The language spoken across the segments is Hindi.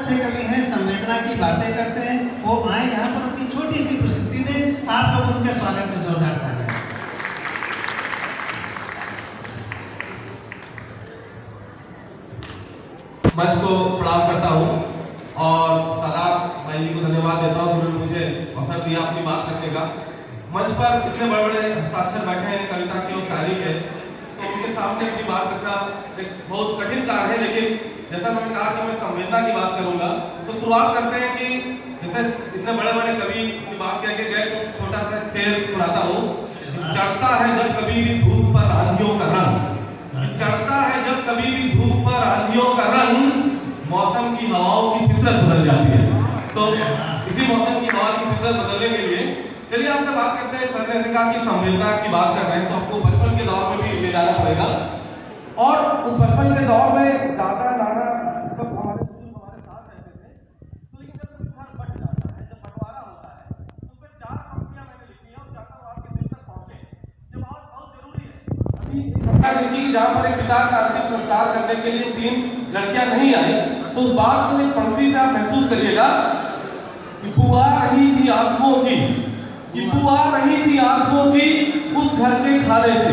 अच्छे कवि हैं, संवेदना की बातें करते हैं, वो आए यहाँ पर अपनी छोटी सी प्रस्तुति दें। आप लोग उनके स्वागत में जोरदार तालियां। मंच को प्रणाम करता हूँ और सादात भाई जी को धन्यवाद देता हूँ जिन्होंने मुझे अवसर दिया अपनी बात रखने का। मंच पर इतने बड़े बड़े हस्ताक्षर बैठे हैं कविता के और शायरी के, तो उनके सामने अपनी बात रखना एक बहुत कठिन कार्य है। लेकिन जैसा मैंने कहा कि मैं संवेदना की बात करूंगा, तो शुरुआत करते हैं कि जैसे इतने बड़े बड़े कवि अपनी बात कह के गए, तो छोटा सा शेर सुनाता हूँ। चढ़ता है जब कभी भी धूप पर आंधियों का रंग, चढ़ता है जब कभी भी धूप पर आंधियों का रंग, मौसम की हवाओं की फितरत बदल जाती है। तो इसी मौसम की हवा की फितरत बदलने के लिए चलिए आपसे बात करते हैं। सर ने कहा कि संवेदना की बात कर रहे हैं, तो आपको बचपन के दौर में भी ले जाना पड़ेगा। और उस बचपन के दौर में दादा नाना सब हमारे साथ रहते थे। तो लेकिन जब कोई घर बट जाता है, जब बंटवारा होता है, तो उसमें 4 पंक्तियां मैंने लिखी हैं और चाहता हूँ आपके दिल तक पहुंचे। ये बात बहुत जरूरी है। अभी एक घटना देखी कि जहाँ पर एक पिता का अंतिम संस्कार करने के लिए 3 लड़कियां नहीं आई, तो उस बात को इस पंक्ति से आप महसूस करिएगा कि बुआ रही थी आंसुओं की, कि बुआ रही थी आंसुओं की उस घर के खाने से,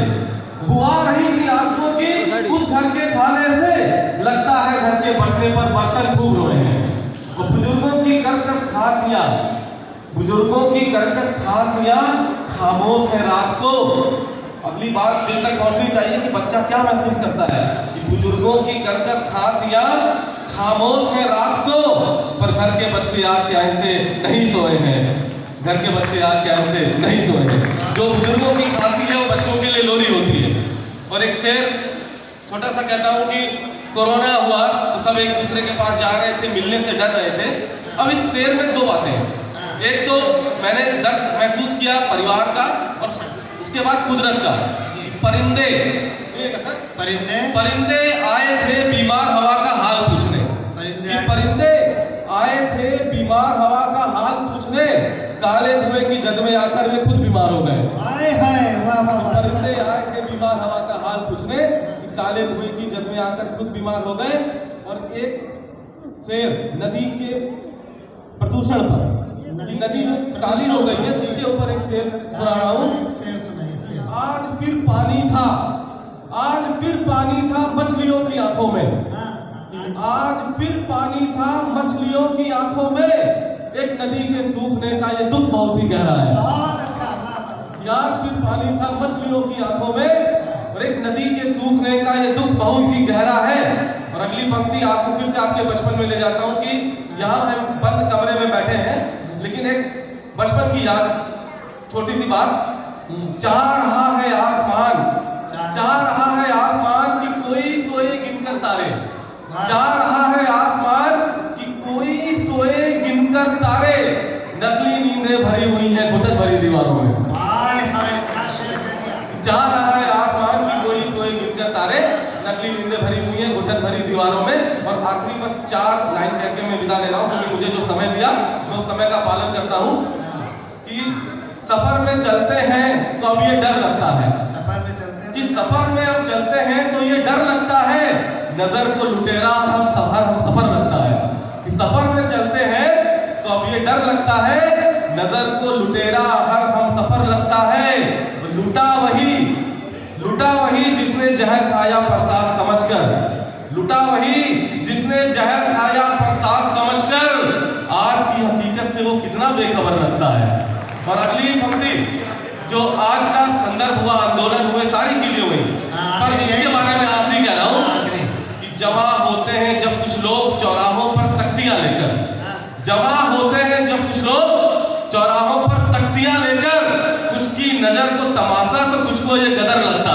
बुआ रही थी आंसुओं की उस घर के खाने से, लगता है घर के बटने पर बर्तन खूब रोए हैं। और बुजुर्गों की कर्कश खांसियां, बुजुर्गों की कर्कश खांसियां खामोश है रात को। अगली बात दिल तक पहुंचनी चाहिए कि बच्चा क्या महसूस करता है कि बुजुर्गों की कर्कश खांसियां खामोश है रात को, पर घर के बच्चे आज चैन से नहीं सोए हैं, घर के बच्चे आज चैन से नहीं सोए हैं। जो बुजुर्गों की खांसी है वो बच्चों के लिए लोरी होती है। और एक शेर छोटा सा कहता हूँ कि कोरोना हुआ तो सब एक दूसरे के पास जा रहे थे, मिलने से डर रहे थे। अब इस शेर में 2 बातें हैं। एक तो मैंने दर्द महसूस किया परिवार का, और उसके बाद कुदरत का। परिंदे परिंदे आए थे बीमार हवा का हाल पूछने, परिंदे आए थे बीमार हवा का हाल पूछने, काले धुएं की जद में आकर वे खुद बीमार हो गए। परिंदे आए थे बीमार हवा का हाल पूछने, काले धुएं की जद में आकर खुद बीमार हो गए। और एक शेर नदी के प्रदूषण पर, कि नदी जो काली हो गई है, जिसके ऊपर एक शेर सुना रहा हूँ। आज फिर पानी था, आज फिर पानी था मछलियों की आंखों में, आज फिर पानी था मछलियों की आंखों में, एक नदी के सूखने का ये दुख बहुत ही गहरा है। आज फिर पानी था मछलियों की आंखों में, और एक नदी के सूखने का ये दुख बहुत ही गहरा है। और अगली पंक्ति आपको फिर से आपके बचपन में ले जाता हूँ कि यहाँ हम बंद कमरे में बैठे हैं, लेकिन एक बचपन की याद, छोटी सी बात। चाह रहा है आसमान, चाह रहा है आसमान कि कोई सोए गिनकर तारे, चाह रहा है आसमान कि कोई सोए गिनकर तारे, नकली नींदें भरी हुई हैं घुटन भरी दीवारों में। चाह रहा है आसमान कि कोई सोए गिनकर तारे, नकली नींदें भरी हुई हैं घुटन भरी दीवारों में। और आखिरी बस 4 लाइन कह के मैं विदा ले रहा हूँ, क्योंकि मुझे जो समय दिया मैं उस समय का पालन करता हूँ। कि सफर में चलते हैं तो अब ये डर लगता है, कि सफर में अब चलते हैं तो ये डर लगता है, नजर को लुटेरा और हम सफर लगता है। कि सफर में चलते हैं तो अब ये डर लगता है, नजर को लुटेरा हर हम सफर लगता है। लुटा वही जिसने जहर खाया प्रसाद समझकर, लुटा वही जिसने जहर खाया प्रसाद समझकर, आज की हकीकत से वो कितना बेखबर लगता है। और अगली पंक्ति जो आज का संदर्भ हुआ, आंदोलन हुए, सारी चीजें हुई, पर इसके बारे में आपसे कह रहा हूँ कि जमा होते हैं जब कुछ लोग चौराहों पर तख्तियां लेकर, जमा होते हैं जब कुछ लोग चौराहों पर तख्तियां लेकर, कुछ की नजर को तमाशा तो कुछ को ये गदर लगता